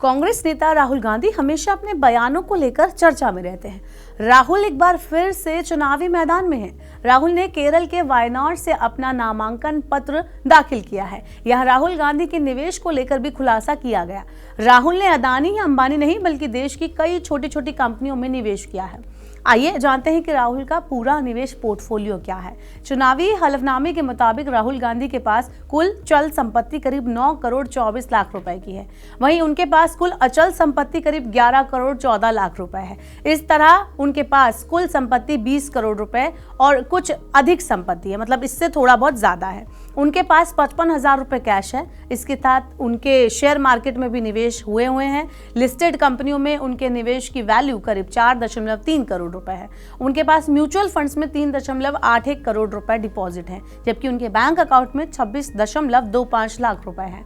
कांग्रेस नेता राहुल गांधी हमेशा अपने बयानों को लेकर चर्चा में रहते हैं। राहुल एक बार फिर से चुनावी मैदान में हैं। राहुल ने केरल के वायनाड से अपना नामांकन पत्र दाखिल किया है। यहां राहुल गांधी के निवेश को लेकर भी खुलासा किया गया। राहुल ने अदानी या अंबानी नहीं बल्कि देश की कई छोटी छोटी कंपनियों में निवेश किया है। आइए जानते हैं कि राहुल का पूरा निवेश पोर्टफोलियो क्या है। चुनावी हलफनामे के मुताबिक राहुल गांधी के पास कुल चल संपत्ति करीब 9 करोड़ 24 लाख रुपए की है। वहीं उनके पास कुल अचल संपत्ति करीब 11 करोड़ 14 लाख रुपए है। इस तरह उनके पास कुल संपत्ति 20 करोड़ रुपए और कुछ अधिक संपत्ति है, मतलब इससे थोड़ा बहुत ज्यादा है। उनके पास 55,000 रुपए कैश है। इसके साथ उनके शेयर मार्केट में भी निवेश हुए हैं। लिस्टेड कंपनियों में उनके निवेश की वैल्यू करीब 4.3 करोड़ रुपए है। उनके पास म्यूचुअल फंड्स में 3.81 करोड़ रुपए डिपॉजिट है, जबकि उनके बैंक अकाउंट में 26.25 लाख रुपए है।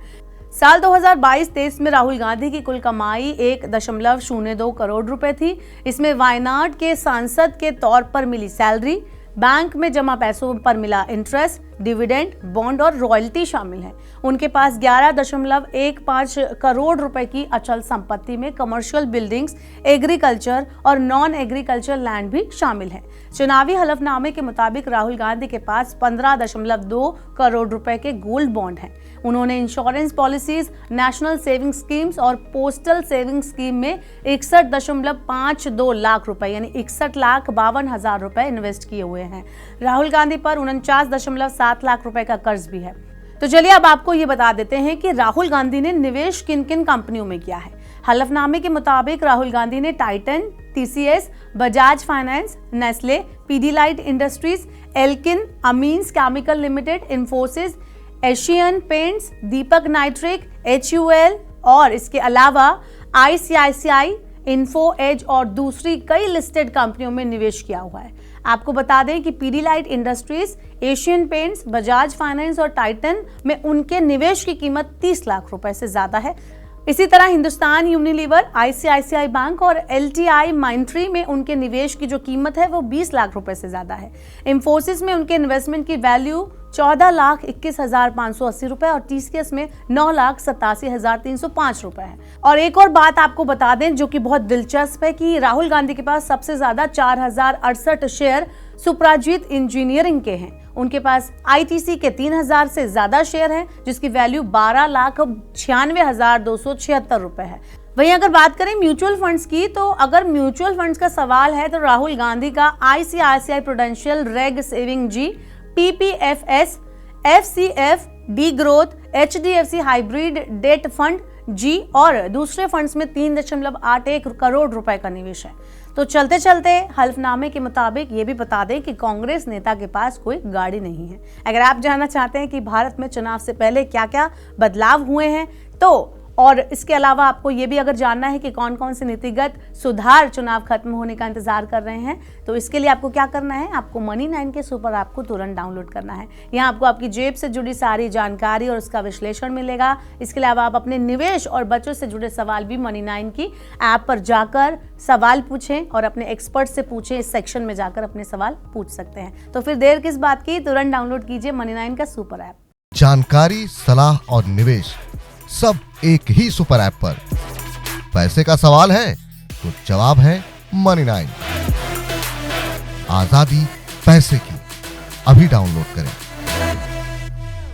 साल 2022-23 में राहुल गांधी की कुल कमाई 1.02 करोड़ रुपए थी। इसमें वायनाड के सांसद के तौर पर मिली सैलरी, बैंक में जमा पैसों पर मिला इंटरेस्ट, डिविडेंड, बॉन्ड और रॉयल्टी शामिल है। उनके पास 11.15 करोड़ रुपए की अचल संपत्ति में कमर्शियल बिल्डिंग्स, एग्रीकल्चर और नॉन एग्रीकल्चर लैंड भी शामिल है। चुनावी हलफनामे के मुताबिक राहुल गांधी के पास 15.2 करोड़ रुपए के गोल्ड बॉन्ड हैं। उन्होंने insurance policies, national saving schemes और पोस्टल सेविंग स्कीम में 61.52 लाख रुपए यानी 61,52,000 रुपए इन्वेस्ट किए हुए हैं। राहुल गांधी पर 49.7 लाख रुपए का कर्ज भी है। तो चलिए अब आपको ये बता देते हैं कि राहुल गांधी ने निवेश किन किन कंपनियों में किया है। हलफनामे के मुताबिक राहुल गांधी ने Titan, TCS, Bajaj finance, Nestle, Pidilite industries, एल्किन, Amines chemical limited, Infosys, Asian paints, Deepak nitric, HUL और इसके अलावा ICICI, इन्फो एज और दूसरी कई लिस्टेड कंपनियों में निवेश किया हुआ है। आपको बता दें कि Pidilite industries, Asian paints, Bajaj finance और टाइटन में उनके निवेश की कीमत 30 लाख रुपए से ज्यादा है। इसी तरह हिंदुस्तान यूनिलीवर, ICICI बैंक और LTI माइंट्री में उनके निवेश की जो कीमत है वो 20 लाख रुपए से ज्यादा है। इंफोसिस में उनके इन्वेस्टमेंट की वैल्यू 14,21,580 रुपए और TCS में 9,87,305 रुपए है। और एक और बात आपको बता दें जो कि बहुत दिलचस्प है कि राहुल गांधी के पास सबसे ज्यादा 4,068 शेयर सुप्राजीत इंजीनियरिंग के हैं। उनके पास ITC के 3,000 से ज्यादा शेयर हैं, जिसकी वैल्यू 12,96,276 रुपए है। वहीं अगर बात करें म्यूचुअल फंड्स की, तो अगर म्यूचुअल फंड्स का सवाल है तो राहुल गांधी का ICICI Prudential reg saving G, PPFS, FCF, D growth, HDFC hybrid debt fund G और दूसरे फंड्स में 3.81 करोड़ रुपए का निवेश है। तो चलते चलते हल्फनामे के मुताबिक ये भी बता दें कि कांग्रेस नेता के पास कोई गाड़ी नहीं है। अगर आप जानना चाहते हैं कि भारत में चुनाव से पहले क्या क्या बदलाव हुए हैं तो और इसके अलावा आपको ये भी अगर जानना है कि कौन कौन से नीतिगत सुधार चुनाव खत्म होने का इंतजार कर रहे हैं, तो इसके लिए आपको क्या करना है, आपको मनी9 के सुपर ऐप को तुरंत डाउनलोड करना है। यहाँ आपको आपकी जेब से जुड़ी सारी जानकारी और उसका विश्लेषण मिलेगा। इसके अलावा आप अपने निवेश और बचत से जुड़े सवाल भी मनी9 की ऐप पर जाकर सवाल पूछें और अपने एक्सपर्ट से पूछें। इस सेक्शन में जाकर अपने सवाल पूछ सकते हैं। तो फिर देर किस बात की, तुरंत डाउनलोड कीजिए मनी9 का सुपर ऐप। जानकारी, सलाह और निवेश सब एक ही सुपर ऐप पर। पैसे का सवाल है तो जवाब है मनी9। आजादी पैसे की। अभी डाउनलोड करें।